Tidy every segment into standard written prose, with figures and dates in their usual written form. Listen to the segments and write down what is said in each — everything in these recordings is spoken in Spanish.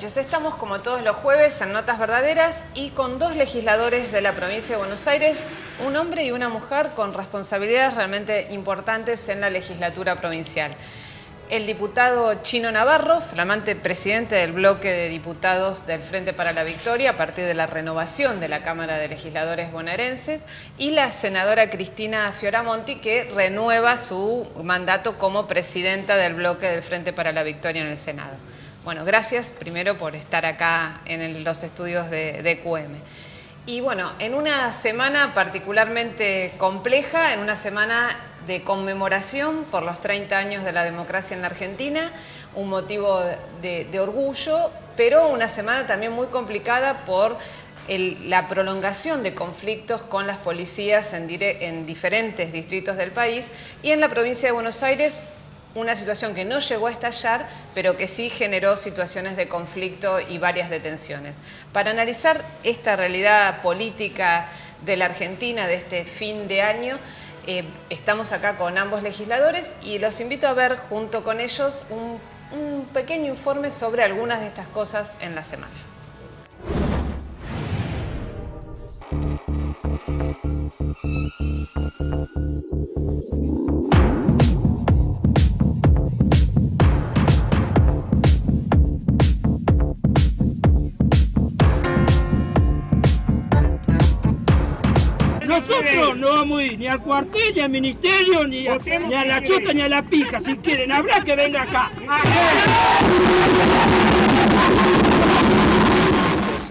noches. Estamos como todos los jueves en Notas Verdaderas y con dos legisladores de la provincia de Buenos Aires, un hombre y una mujer con responsabilidades realmente importantes en la legislatura provincial. El diputado Chino Navarro, flamante presidente del bloque de diputados del Frente para la Victoria a partir de la renovación de la Cámara de Legisladores bonaerenses, y la senadora Cristina Fioramonti, que renueva su mandato como presidenta del bloque del Frente para la Victoria en el Senado. Bueno, gracias primero por estar acá en los estudios de QM. Y bueno, en una semana particularmente compleja, en una semana de conmemoración por los 30 años de la democracia en la Argentina, un motivo de orgullo, pero una semana también muy complicada por la prolongación de conflictos con las policías en diferentes distritos del país, y en la provincia de Buenos Aires una situación que no llegó a estallar, pero que sí generó situaciones de conflicto y varias detenciones. Para analizar esta realidad política de la Argentina de este fin de año, estamos acá con ambos legisladores y los invito a ver junto con ellos un pequeño informe sobre algunas de estas cosas en la semana. Nosotros no vamos a ir ni al cuartel, ni al ministerio, ni a la chota, ni a la pija. Si quieren hablar, que venga acá.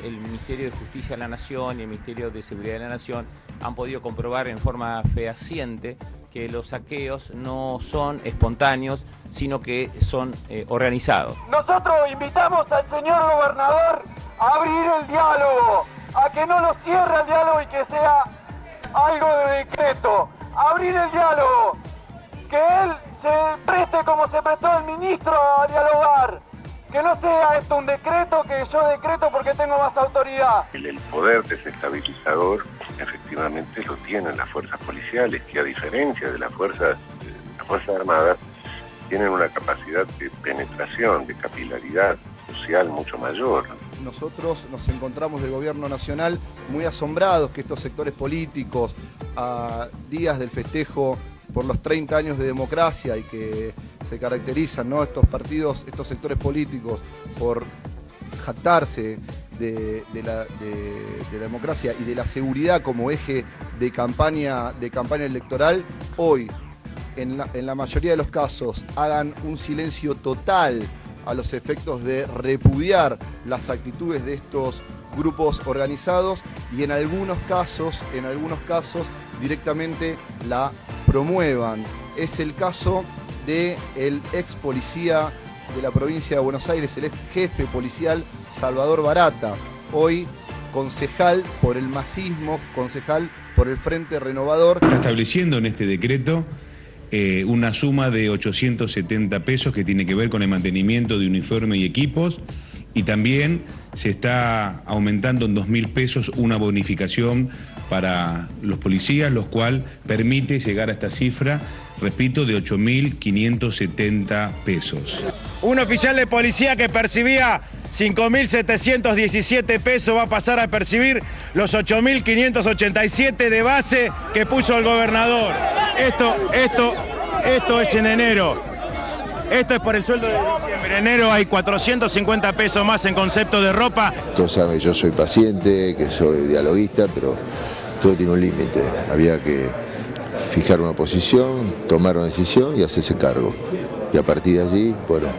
El Ministerio de Justicia de la Nación y el Ministerio de Seguridad de la Nación han podido comprobar en forma fehaciente que los saqueos no son espontáneos, sino que son organizados. Nosotros invitamos al señor gobernador a abrir el diálogo, a que no lo cierre el diálogo y que sea algo de decreto, abrir el diálogo, que él se preste como se prestó el ministro a dialogar, que no sea esto un decreto, que yo decreto porque tengo más autoridad. El poder desestabilizador efectivamente lo tienen las fuerzas policiales, que a diferencia de las fuerzas armadas, tienen una capacidad de penetración, de capilaridad social mucho mayor. Nosotros nos encontramos del gobierno nacional muy asombrados que estos sectores políticos, a días del festejo por los 30 años de democracia y que se caracterizan, ¿no?, estos partidos, estos sectores políticos por jactarse de la democracia y de la seguridad como eje de campaña electoral, hoy en la mayoría de los casos hagan un silencio total a los efectos de repudiar las actitudes de estos grupos organizados y en algunos casos directamente la promuevan. Es el caso del ex policía de la provincia de Buenos Aires, el ex jefe policial Salvador Barata, hoy concejal por el masismo, concejal por el Frente Renovador. Está estableciendo en este decreto una suma de 870 pesos que tiene que ver con el mantenimiento de uniforme y equipos, y también se está aumentando en 2.000 pesos una bonificación para los policías, lo cual permite llegar a esta cifra, repito, de 8.570 pesos. Un oficial de policía que percibía 5.717 pesos va a pasar a percibir los 8.587 de base que puso el gobernador. Esto es en enero. Esto es por el sueldo de diciembre. En enero hay 450 pesos más en concepto de ropa. Todos saben que yo soy paciente, que soy dialoguista, pero todo tiene un límite. Había que fijar una posición, tomar una decisión y hacerse cargo. Y a partir de allí, bueno,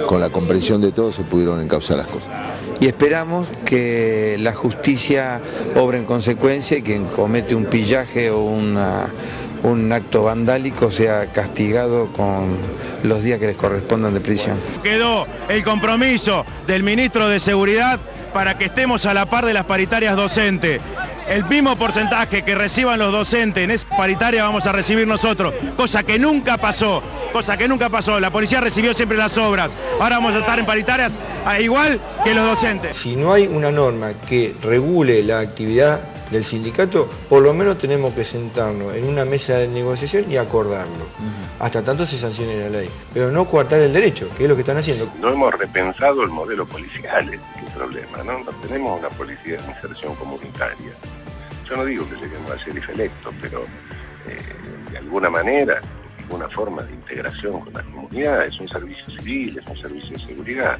con la comprensión de todos se pudieron encauzar las cosas. Y esperamos que la justicia obre en consecuencia y quien comete un pillaje o un acto vandálico sea castigado con los días que les correspondan de prisión. Quedó el compromiso del ministro de Seguridad para que estemos a la par de las paritarias docentes. El mismo porcentaje que reciban los docentes en esa paritaria vamos a recibir nosotros, cosa que nunca pasó. La policía recibió siempre las obras. Ahora vamos a estar en paritarias igual que los docentes. Si no hay una norma que regule la actividad del sindicato, por lo menos tenemos que sentarnos en una mesa de negociación y acordarlo, hasta tanto se sancione la ley, pero no coartar el derecho, que es lo que están haciendo. No hemos repensado el modelo policial, ese es el problema, ¿no? No tenemos una policía de inserción comunitaria. Yo no digo que lleguemos al sheriff electo, pero de alguna manera, de alguna forma de integración con la comunidad, es un servicio civil, es un servicio de seguridad.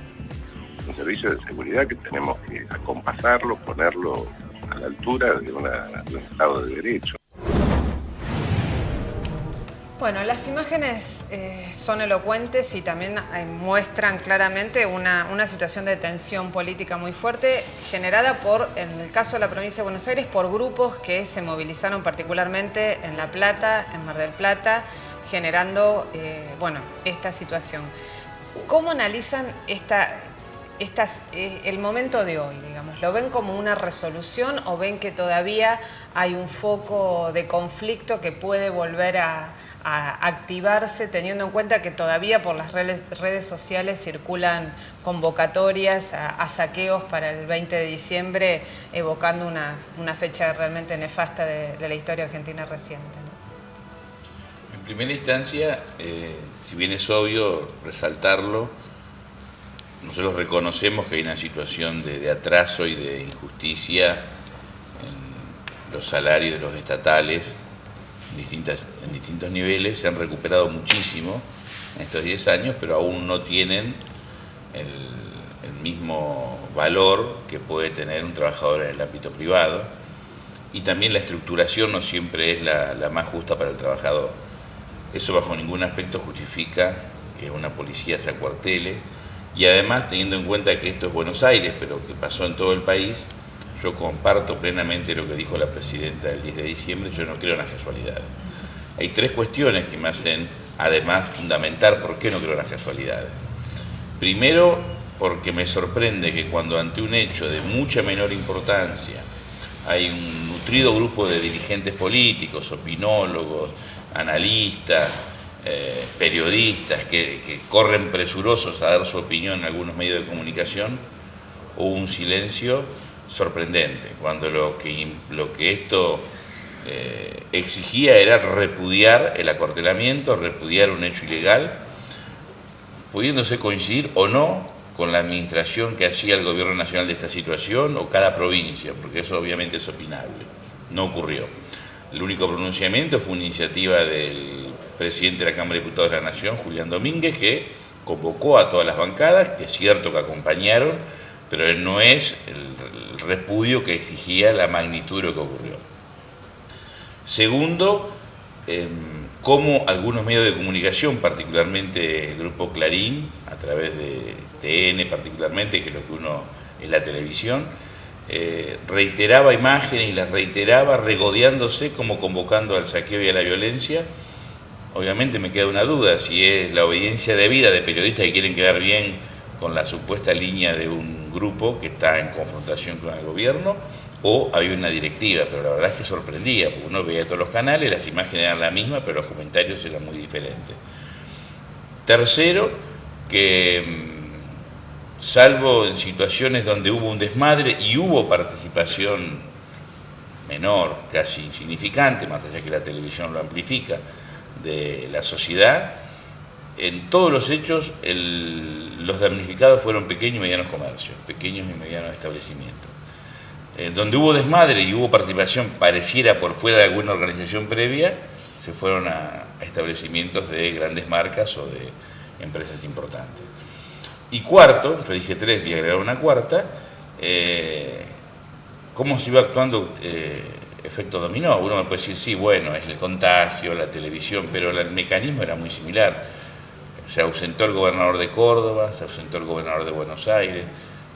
Es un servicio de seguridad que tenemos que acompasarlo, ponerlo a la altura de un Estado de Derecho. Bueno, las imágenes son elocuentes y también muestran claramente una situación de tensión política muy fuerte generada por, en el caso de la provincia de Buenos Aires, por grupos que se movilizaron particularmente en La Plata, en Mar del Plata, generando esta situación. ¿Cómo analizan el momento de hoy, digamos? ¿Lo ven como una resolución o ven que todavía hay un foco de conflicto que puede volver a activarse, teniendo en cuenta que todavía por las redes sociales circulan convocatorias a saqueos para el 20 de diciembre, evocando una fecha realmente nefasta de la historia argentina reciente, ¿no? En primera instancia, si bien es obvio resaltarlo, nosotros reconocemos que hay una situación de atraso y de injusticia en los salarios de los estatales en distintos niveles. Se han recuperado muchísimo en estos 10 años, pero aún no tienen el mismo valor que puede tener un trabajador en el ámbito privado. Y también la estructuración no siempre es la más justa para el trabajador. Eso bajo ningún aspecto justifica que una policía se acuartele. Y además, teniendo en cuenta que esto es Buenos Aires, pero que pasó en todo el país, yo comparto plenamente lo que dijo la presidenta el 10 de diciembre, yo no creo en las casualidades. Hay 3 cuestiones que me hacen, además, fundamentar por qué no creo en las casualidades. Primero, porque me sorprende que cuando ante un hecho de mucha menor importancia hay un nutrido grupo de dirigentes políticos, opinólogos, analistas, periodistas que corren presurosos a dar su opinión en algunos medios de comunicación, hubo un silencio sorprendente, cuando lo que esto exigía era repudiar el acuartelamiento, repudiar un hecho ilegal, pudiéndose coincidir o no con la administración que hacía el gobierno nacional de esta situación o cada provincia, porque eso obviamente es opinable. No ocurrió. El único pronunciamiento fue una iniciativa del presidente de la Cámara de Diputados de la Nación, Julián Domínguez, que convocó a todas las bancadas, que es cierto que acompañaron, pero no es el repudio que exigía la magnitud de lo que ocurrió. Segundo, cómo algunos medios de comunicación, particularmente el Grupo Clarín, a través de TN particularmente, que es lo que uno es la televisión, reiteraba imágenes y las reiteraba regodeándose como convocando al saqueo y a la violencia. Obviamente me queda una duda si es la obediencia debida de periodistas que quieren quedar bien con la supuesta línea de un grupo que está en confrontación con el gobierno o había una directiva, pero la verdad es que sorprendía, porque uno veía todos los canales, las imágenes eran las mismas, pero los comentarios eran muy diferentes. Tercero, que salvo en situaciones donde hubo un desmadre y hubo participación menor, casi insignificante, más allá que la televisión lo amplifica, de la sociedad, en todos los hechos los damnificados fueron pequeños y medianos comercios, pequeños y medianos establecimientos. Donde hubo desmadre y hubo participación pareciera por fuera de alguna organización previa, se fueron a establecimientos de grandes marcas o de empresas importantes. Y cuarto, yo dije 3, voy a agregar una cuarta, ¿cómo se iba actuando efecto dominó? Uno me puede decir, sí, bueno, es el contagio, la televisión, pero el mecanismo era muy similar. Se ausentó el gobernador de Córdoba, se ausentó el gobernador de Buenos Aires,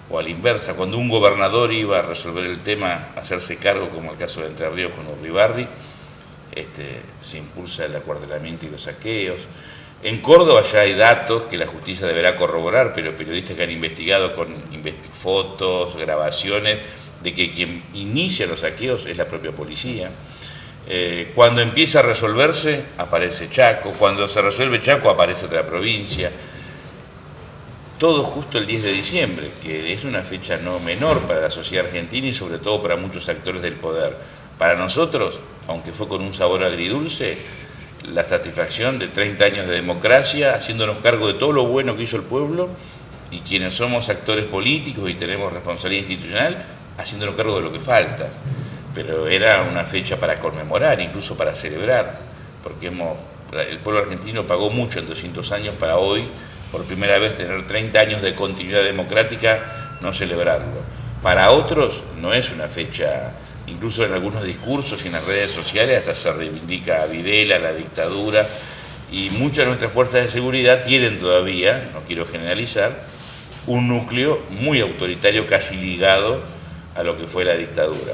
o a la inversa, cuando un gobernador iba a resolver el tema, a hacerse cargo, como el caso de Entre Ríos con Urribarri, se impulsa el acuartelamiento y los saqueos. En Córdoba ya hay datos que la justicia deberá corroborar, pero periodistas que han investigado con fotos, grabaciones, de que quien inicia los saqueos es la propia policía. Cuando empieza a resolverse, aparece Chaco. Cuando se resuelve Chaco, aparece otra provincia. todo justo el 10 de diciembre, que es una fecha no menor para la sociedad argentina y sobre todo para muchos actores del poder. Para nosotros, aunque fue con un sabor agridulce, la satisfacción de 30 años de democracia, haciéndonos cargo de todo lo bueno que hizo el pueblo, y quienes somos actores políticos y tenemos responsabilidad institucional, haciéndonos cargo de lo que falta. Pero era una fecha para conmemorar, incluso para celebrar, porque el pueblo argentino pagó mucho en 200 años para hoy, por primera vez, tener 30 años de continuidad democrática, no celebrarlo. Para otros no es una fecha, incluso en algunos discursos y en las redes sociales hasta se reivindica a Videla, la dictadura, y muchas de nuestras fuerzas de seguridad tienen todavía, no quiero generalizar, un núcleo muy autoritario, casi ligado a lo que fue la dictadura.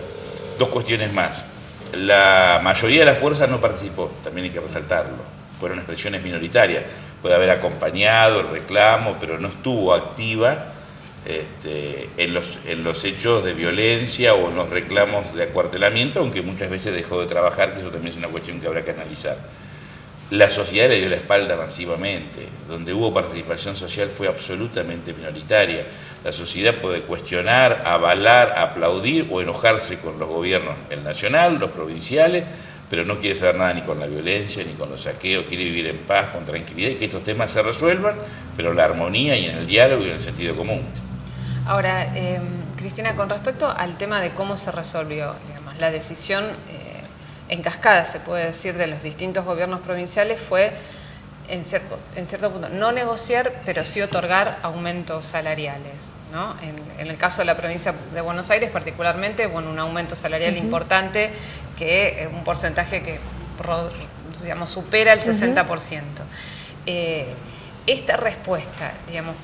Dos cuestiones más. La mayoría de las fuerzas no participó, también hay que resaltarlo. Fueron expresiones minoritarias. Puede haber acompañado el reclamo, pero no estuvo activa en los hechos de violencia o en los reclamos de acuartelamiento, aunque muchas veces dejó de trabajar, que eso también es una cuestión que habrá que analizar. La sociedad le dio la espalda masivamente. Donde hubo participación social fue absolutamente minoritaria. La sociedad puede cuestionar, avalar, aplaudir o enojarse con los gobiernos, el nacional, los provinciales, pero no quiere saber nada ni con la violencia, ni con los saqueos, quiere vivir en paz, con tranquilidad y que estos temas se resuelvan, pero en la armonía y en el diálogo y en el sentido común. Ahora, Cristina, con respecto al tema de cómo se resolvió, digamos, la decisión en cascada, se puede decir, de los distintos gobiernos provinciales fue, en cierto punto, no negociar, pero sí otorgar aumentos salariales, ¿no? En el caso de la provincia de Buenos Aires, particularmente, bueno, un aumento salarial importante, que un porcentaje que, digamos, supera el 60%. Esta respuesta, digamos,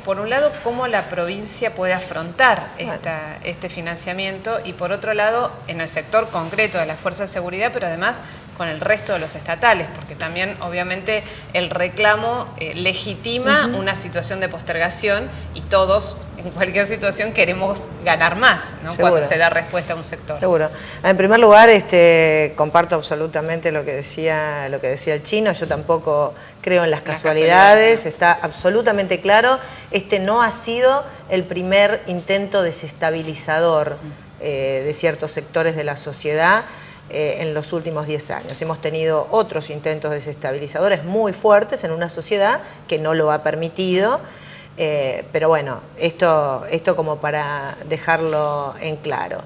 por un lado, cómo la provincia puede afrontar este financiamiento y por otro lado, en el sector concreto de las fuerzas de seguridad, pero además con el resto de los estatales, porque también obviamente el reclamo legitima una situación de postergación y todos en cualquier situación queremos ganar más, ¿no? Cuando se da respuesta a un sector. Seguro. En primer lugar, comparto absolutamente lo que decía el Chino. Yo tampoco creo en las casualidades, está absolutamente claro. Este no ha sido el primer intento desestabilizador de ciertos sectores de la sociedad en los últimos 10 años. Hemos tenido otros intentos desestabilizadores muy fuertes en una sociedad que no lo ha permitido, pero bueno, esto como para dejarlo en claro.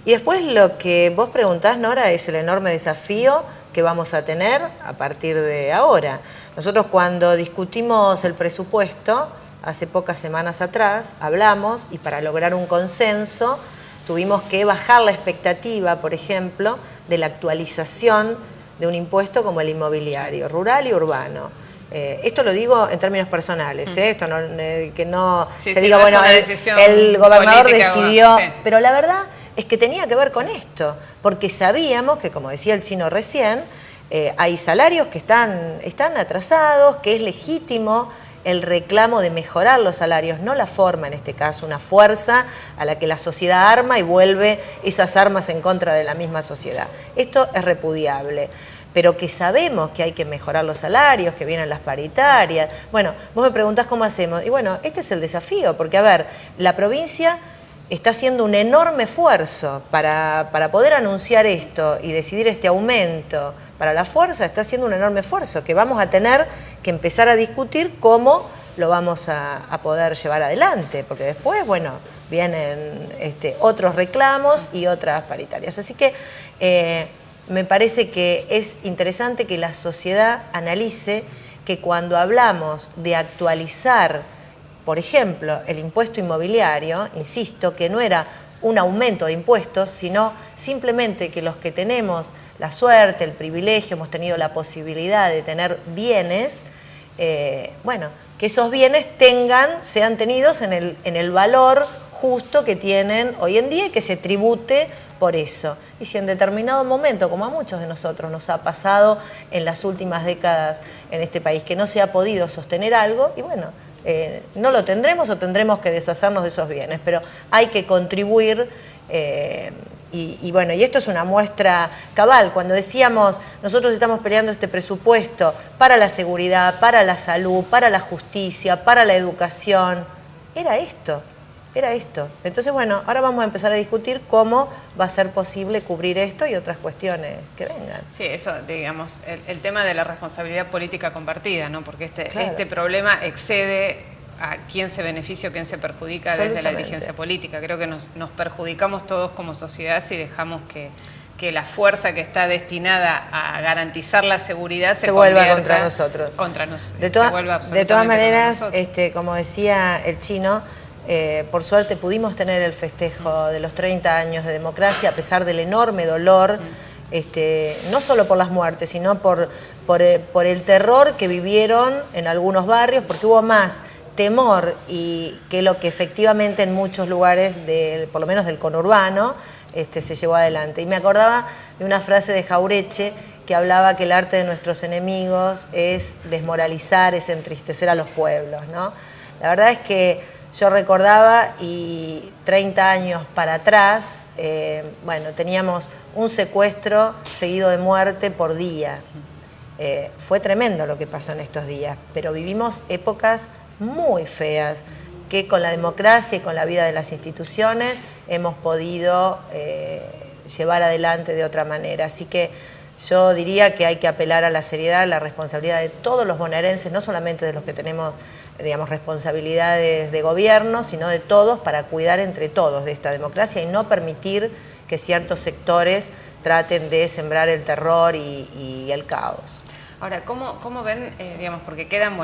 Y después lo que vos preguntás, Nora, es el enorme desafío que vamos a tener a partir de ahora. Nosotros cuando discutimos el presupuesto, hace pocas semanas atrás, hablamos y para lograr un consenso tuvimos que bajar la expectativa, por ejemplo, de la actualización de un impuesto como el inmobiliario, rural y urbano. Esto lo digo en términos personales, esto no, que no se diga, no, bueno, el gobernador decidió, pero la verdad es que tenía que ver con esto, porque sabíamos que, como decía el Chino recién, hay salarios que están atrasados, que es legítimo el reclamo de mejorar los salarios, no la forma en este caso, una fuerza a la que la sociedad arma y vuelve esas armas en contra de la misma sociedad. Esto es repudiable, pero que sabemos que hay que mejorar los salarios, que vienen las paritarias. Bueno, vos me preguntás cómo hacemos, y bueno, este es el desafío, porque a ver, la provincia está haciendo un enorme esfuerzo para poder anunciar esto y decidir este aumento. Para la fuerza está haciendo un enorme esfuerzo que vamos a tener que empezar a discutir cómo lo vamos a poder llevar adelante, porque después, bueno, vienen otros reclamos y otras paritarias. Así que me parece que es interesante que la sociedad analice que cuando hablamos de actualizar, por ejemplo, el impuesto inmobiliario, insisto, que no era un aumento de impuestos, sino simplemente que los que tenemos la suerte, el privilegio, hemos tenido la posibilidad de tener bienes, bueno, que esos bienes sean tenidos en el valor justo que tienen hoy en día y que se tribute por eso. Y si en determinado momento, como a muchos de nosotros nos ha pasado en las últimas décadas en este país, que no se ha podido sostener algo, y bueno, no lo tendremos o tendremos que deshacernos de esos bienes, pero hay que contribuir Y bueno, y esto es una muestra cabal. Cuando decíamos, nosotros estamos peleando este presupuesto para la seguridad, para la salud, para la justicia, para la educación, era esto. Entonces, bueno, ahora vamos a empezar a discutir cómo va a ser posible cubrir esto y otras cuestiones que vengan. Sí, eso, digamos, el tema de la responsabilidad política compartida, ¿no? Porque Claro. este problema excede a quién se beneficia o quién se perjudica desde la dirigencia política. Creo que nos perjudicamos todos como sociedad si dejamos que la fuerza que está destinada a garantizar la seguridad se vuelva contra nosotros. De todas maneras, como decía el Chino, por suerte pudimos tener el festejo de los 30 años de democracia a pesar del enorme dolor, no solo por las muertes, sino por el terror que vivieron en algunos barrios, porque hubo más temor y que lo que efectivamente en muchos lugares, por lo menos del conurbano, se llevó adelante. Y me acordaba de una frase de Jauretche que hablaba que el arte de nuestros enemigos es desmoralizar, es entristecer a los pueblos, ¿no? La verdad es que yo recordaba, y 30 años para atrás, bueno, teníamos un secuestro seguido de muerte por día. Fue tremendo lo que pasó en estos días, pero vivimos épocas muy feas que con la democracia y con la vida de las instituciones hemos podido llevar adelante de otra manera. Así que yo diría que hay que apelar a la seriedad, a la responsabilidad de todos los bonaerenses, no solamente de los que tenemos, digamos, responsabilidades de gobierno, sino de todos, para cuidar entre todos de esta democracia y no permitir que ciertos sectores traten de sembrar el terror y el caos. Ahora, ¿cómo ven, digamos, porque quedan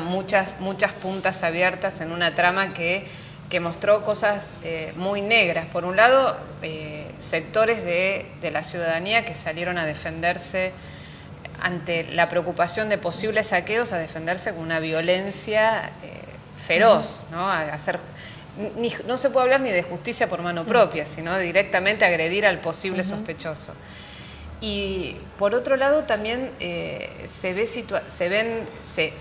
muchas puntas abiertas en una trama que mostró cosas muy negras? Por un lado, sectores de la ciudadanía que salieron a defenderse ante la preocupación de posibles saqueos, a defenderse con una violencia feroz, ¿no? No se puede hablar ni de justicia por mano propia, sino directamente agredir al posible sospechoso. Y por otro lado también se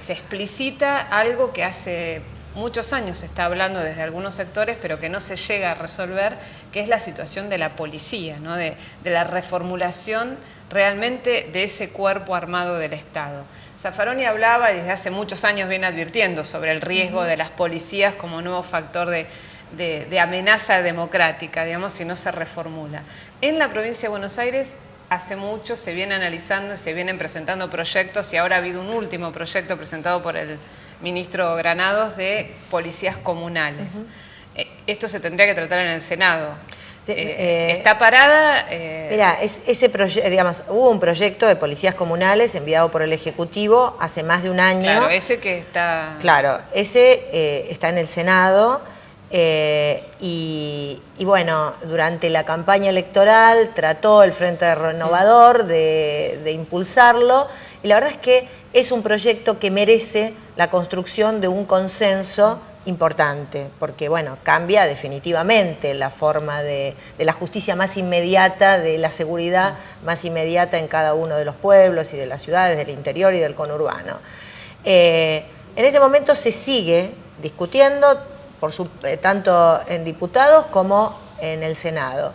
explicita algo que hace muchos años se está hablando desde algunos sectores, pero que no se llega a resolver, que es la situación de la policía, ¿no? de la reformulación realmente de ese cuerpo armado del Estado. Zaffaroni hablaba, y desde hace muchos años viene advirtiendo sobre el riesgo de las policías como nuevo factor de amenaza democrática, digamos, si no se reformula. En la provincia de Buenos Aires hace mucho se viene analizando y se vienen presentando proyectos, y ahora ha habido un último proyecto presentado por el ministro Granados de policías comunales. Esto se tendría que tratar en el Senado. ¿Está parada? Mira, digamos, hubo un proyecto de policías comunales enviado por el Ejecutivo hace más de un año. Claro, ese que está... Claro, ese está en el Senado. Y bueno, durante la campaña electoral trató el Frente Renovador de impulsarlo, y la verdad es que es un proyecto que merece la construcción de un consenso importante, porque bueno, cambia definitivamente la forma de la justicia más inmediata, de la seguridad más inmediata en cada uno de los pueblos y de las ciudades, del interior y del conurbano. En este momento se sigue discutiendo, tanto en diputados como en el Senado.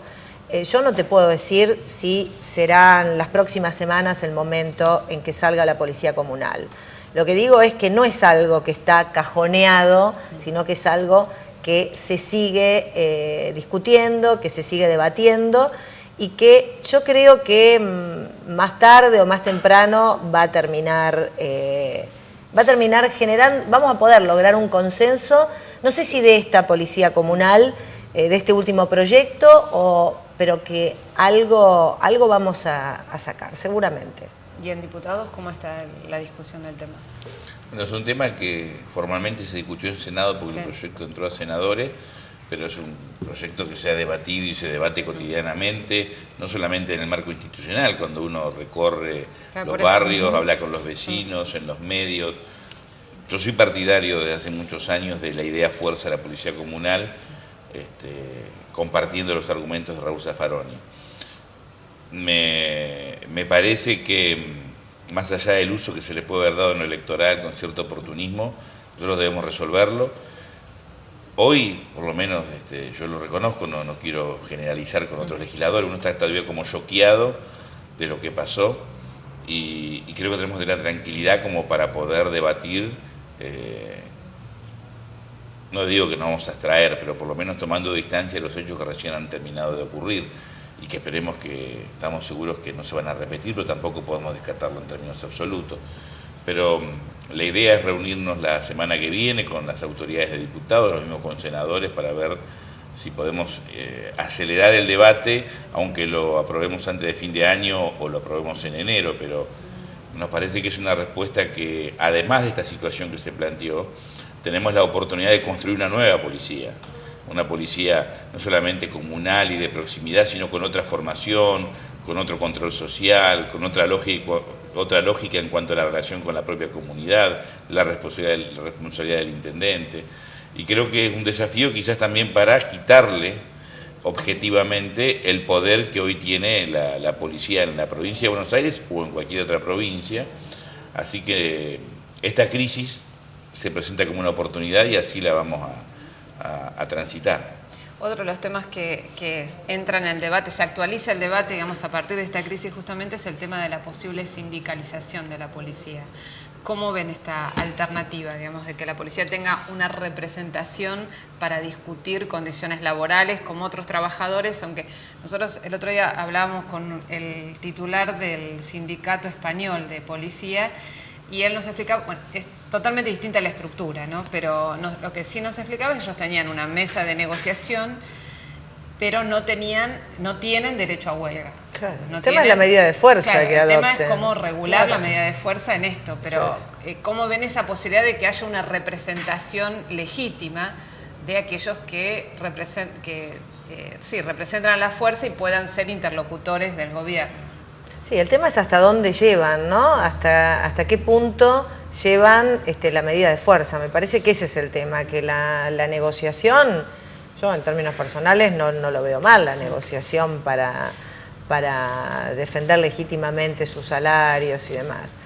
Yo no te puedo decir si serán las próximas semanas el momento en que salga la policía comunal. Lo que digo es que no es algo que está cajoneado, sino que es algo que se sigue discutiendo, que se sigue debatiendo, y que yo creo que más tarde o más temprano va a terminar generando, vamos a poder lograr un consenso, no sé si de esta policía comunal, de este último proyecto, pero que algo vamos a sacar, seguramente. ¿Y en diputados cómo está la discusión del tema? Bueno, es un tema que formalmente se discutió en Senado porque el proyecto entró a senadores, pero es un proyecto que se ha debatido y se debate cotidianamente, no solamente en el marco institucional, cuando uno recorre los barrios, habla con los vecinos, en los medios. Yo soy partidario desde hace muchos años de la idea fuerza de la policía comunal, compartiendo los argumentos de Raúl Zaffaroni. Me parece que, más allá del uso que se le puede haber dado en lo electoral con cierto oportunismo, nosotros debemos resolverlo. hoy, por lo menos, yo lo reconozco, no quiero generalizar con otros legisladores, uno está todavía como choqueado de lo que pasó y creo que tenemos de la tranquilidad como para poder debatir, no digo que nos vamos a abstraer, pero por lo menos tomando distancia de los hechos que recién han terminado de ocurrir y que esperemos estamos seguros que no se van a repetir, pero tampoco podemos descartarlo en términos absolutos. Pero la idea es reunirnos la semana que viene con las autoridades de diputados, lo mismo con senadores, para ver si podemos acelerar el debate, aunque lo aprobemos antes de fin de año o lo aprobemos en enero, pero nos parece que es una respuesta que, además de esta situación que se planteó, tenemos la oportunidad de construir una nueva policía. Una policía no solamente comunal y de proximidad, sino con otra formación, con otro control social, con otra lógica en cuanto a la relación con la propia comunidad, la responsabilidad del intendente. Y creo que es un desafío quizás también para quitarle objetivamente el poder que hoy tiene la policía en la provincia de Buenos Aires o en cualquier otra provincia. Así que esta crisis se presenta como una oportunidad y así la vamos a transitar. Otro de los temas que entran en el debate, se actualiza el debate, digamos, a partir de esta crisis justamente es el tema de la posible sindicalización de la policía. ¿Cómo ven esta alternativa, digamos, de que la policía tenga una representación para discutir condiciones laborales como otros trabajadores? Aunque nosotros el otro día hablábamos con el titular del sindicato español de policía y él nos explicaba, bueno, es totalmente distinta la estructura, ¿no? Pero lo que sí nos explicaba es que ellos tenían una mesa de negociación, pero no tienen derecho a huelga. Claro, el tema es la medida de fuerza, claro, que adopten. El tema es cómo regular la medida de fuerza en esto, pero ¿cómo ven esa posibilidad de que haya una representación legítima de aquellos que representan a la fuerza y puedan ser interlocutores del gobierno? Sí, el tema es hasta dónde llevan, ¿no? Hasta qué punto llevan la medida de fuerza. Me parece que ese es el tema, que la negociación, yo en términos personales no lo veo mal, la negociación para defender legítimamente sus salarios y demás.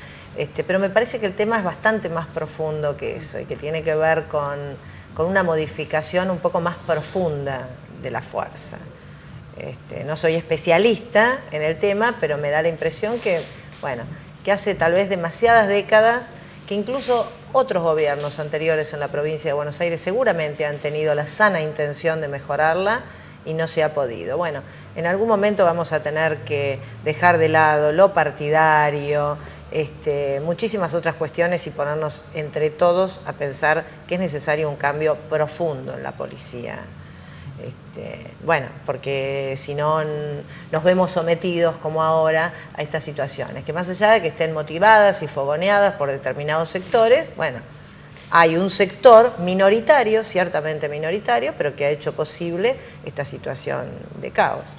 Pero me parece que el tema es bastante más profundo que eso y que tiene que ver con una modificación un poco más profunda de la fuerza. No soy especialista en el tema, pero me da la impresión que hace tal vez demasiadas décadas que incluso otros gobiernos anteriores en la provincia de Buenos Aires seguramente han tenido la sana intención de mejorarla y no se ha podido. Bueno, en algún momento vamos a tener que dejar de lado lo partidario, muchísimas otras cuestiones y ponernos entre todos a pensar que es necesario un cambio profundo en la policía. Porque si no nos vemos sometidos como ahora a estas situaciones, que más allá de que estén motivadas y fogoneadas por determinados sectores, hay un sector minoritario, ciertamente minoritario, pero que ha hecho posible esta situación de caos.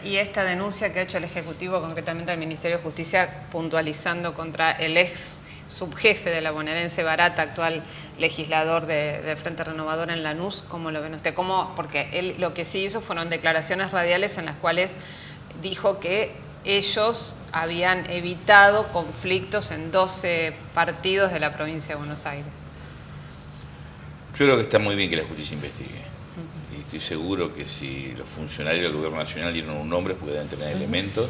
Y esta denuncia que ha hecho el Ejecutivo, concretamente al Ministerio de Justicia, puntualizando contra el ex subjefe de la bonaerense Barata, actual legislador de Frente Renovador en Lanús, ¿cómo lo ven usted? Porque él lo que sí hizo fueron declaraciones radiales en las cuales dijo que ellos habían evitado conflictos en 12 partidos de la provincia de Buenos Aires. Yo creo que está muy bien que la justicia investigue. Y estoy seguro que si los funcionarios del Gobierno Nacional dieron un nombre, pueden tener elementos.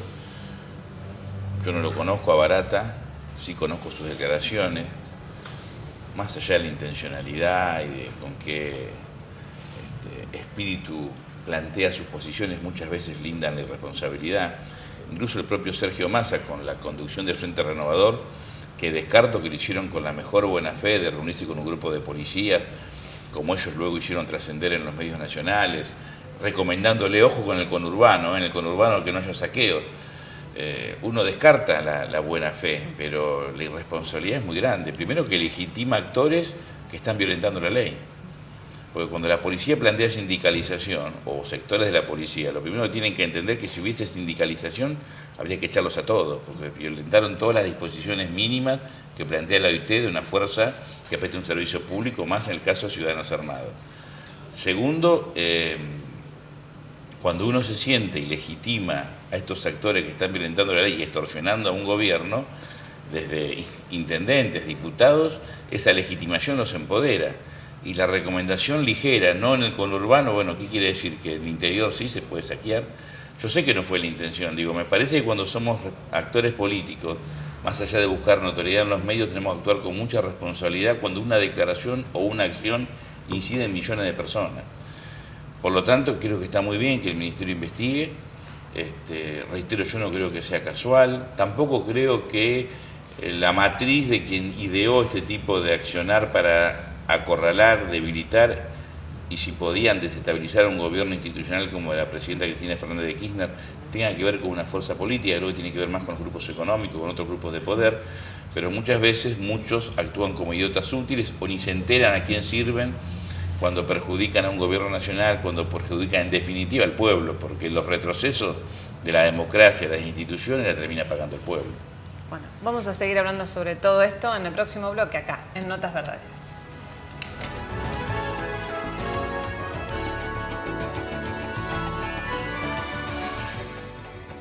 Yo no lo conozco a Barata, sí conozco sus declaraciones. Más allá de la intencionalidad y de con qué espíritu plantea sus posiciones, muchas veces lindan la irresponsabilidad. Incluso el propio Sergio Massa, con la conducción del Frente Renovador, que descarto que lo hicieron con la mejor buena fe de reunirse con un grupo de policías, como ellos luego hicieron trascender en los medios nacionales, recomendándole ojo con el conurbano, en el conurbano que no haya saqueo. Uno descarta la buena fe, pero la irresponsabilidad es muy grande. Primero, que legitima actores que están violentando la ley. Porque cuando la policía plantea sindicalización, o sectores de la policía, lo primero que tienen que entender es que si hubiese sindicalización, habría que echarlos a todos, porque violentaron todas las disposiciones mínimas que plantea la OIT de una fuerza que preste un servicio público, más en el caso de Ciudadanos Armados. Segundo, cuando uno se siente y legitima a estos actores que están violentando la ley y extorsionando a un gobierno, desde intendentes, diputados, esa legitimación los empodera. Y la recomendación ligera, no en el conurbano, bueno, ¿qué quiere decir? Que en el interior sí se puede saquear. Yo sé que no fue la intención, digo, me parece que cuando somos actores políticos, más allá de buscar notoriedad en los medios, tenemos que actuar con mucha responsabilidad cuando una declaración o una acción incide en millones de personas. Por lo tanto, creo que está muy bien que el Ministerio investigue. Reitero, yo no creo que sea casual, tampoco creo que la matriz de quien ideó este tipo de accionar para acorralar, debilitar y si podían desestabilizar un gobierno institucional como la presidenta Cristina Fernández de Kirchner tenga que ver con una fuerza política, creo que tiene que ver más con los grupos económicos, con otros grupos de poder, pero muchas veces muchos actúan como idiotas útiles o ni se enteran a quién sirven cuando perjudican a un gobierno nacional, cuando perjudican en definitiva al pueblo, porque los retrocesos de la democracia, de las instituciones, la termina pagando el pueblo. Bueno, vamos a seguir hablando sobre todo esto en el próximo bloque acá, en Notas Verdaderas.